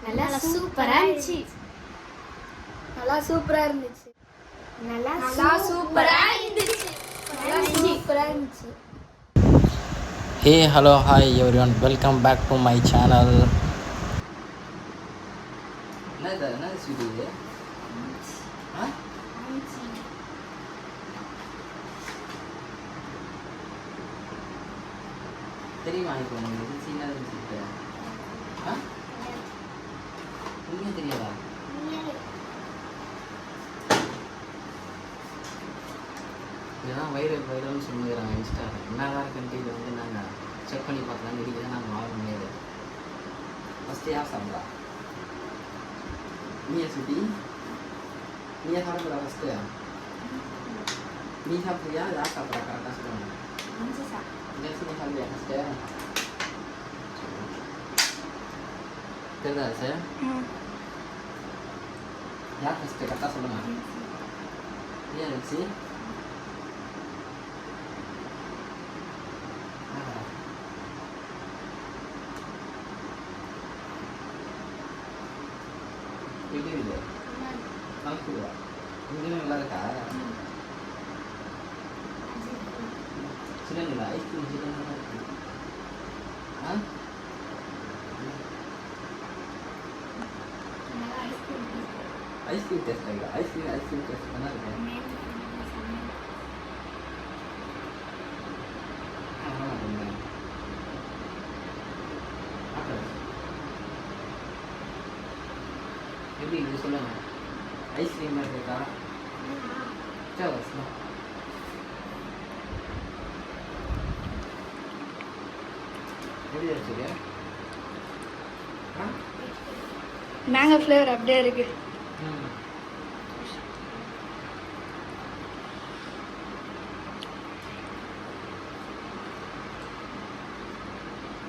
நல்லா சூப்பரா இருந்துச்சு. நல்லா சூப்பரா இருந்துச்சு. நல்லா சூப்பரா இருந்துச்சு. சூப்பரா இருந்துச்சு. Hey, hello, hi everyone. Welcome back to my channel. என்ன ஸ்வீட் இது? தெரியுமா இப்போ உங்களுக்கு சின்னது ஸ்வீட்? உண்மையாக தெரியாதா? இதெல்லாம் வைரல்னு சொல்லுங்கிறாங்க இன்ஸ்டாவில். என்னதான் இருக்குன்ட்டு இதை வந்து நாங்கள் செக் பண்ணி பார்க்கலாம். இன்றைக்கி தான் நாங்கள் வாங்க முடியாது. ஃபஸ்ட்டு யார் சாப்பிட்றா? நீயா சுட்டி? நீயா சாப்பிட்றா ஃபஸ்ட்டு? நீ சாப்பிட்றியா? யார் சாப்பிட்றா? கரெக்டாக சொல்லுவாங்க. ஜென்சி நீ சாப்பிட்றியா ஃபஸ்ட்டு? தெரியுதா சார்? யார் ஃபஸ்ட்டு கரெக்டாக சொல்லுங்கள். ஏன் ஜென்சி? எப்படி இல்லை கலக்குதா? இங்கேயும் நல்லா இருக்கா? சின்னங்களா ஐஸ்கிரீம் சின்னங்களா இருக்கு. ஐஸ்கிரீம் டேஸ்ட் ஆகிடும். ஐஸ்கிரீம் டேஸ்ட் நல்லா இருக்கு. எப்படி இது சொல்லுங்க. ஐஸ்கிரீம் இருக்கா? சரி எப்படி வச்சுக்க? மேங்கோ ஃப்ளேவர் அப்படியே இருக்கு.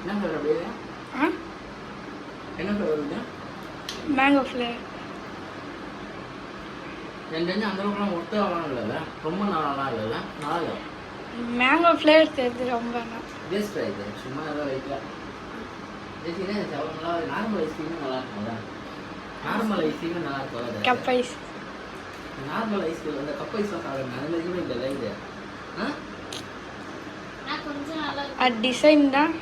என்ன ஃப்ளேவர் அப்படியே? என்ன ஃப்ளேவர் வருது? Mango flavour. ரெண்டு அந்த அளவுக்குலாம் ஒத்தலாம் இல்லைல்ல, ரொம்ப நாளாலாம் இல்லைல்ல, நல்லா மேங்கோ ஃப்ளேவர் தெரியுது ரொம்ப. வேஸ்ட் ஆகிடுது சும்மா ஏதோ லைட்டாக. ஜெயிச்சினா அவ்வளோ நல்லா. நார்மல் ஐஸ்கிரீமும் நல்லா இருக்கும்ல. நார்மல் ஐஸ்கிரீமும் நல்லா இருக்கும். Cup ice. நார்மல் ஐஸ்கிரீம் அந்த கப் ஐஸ்லாம் சாப்பிடுங்க. அந்த இதுவுமே இல்லை இது. கொஞ்சம் நல்லா டிசைன் தான்.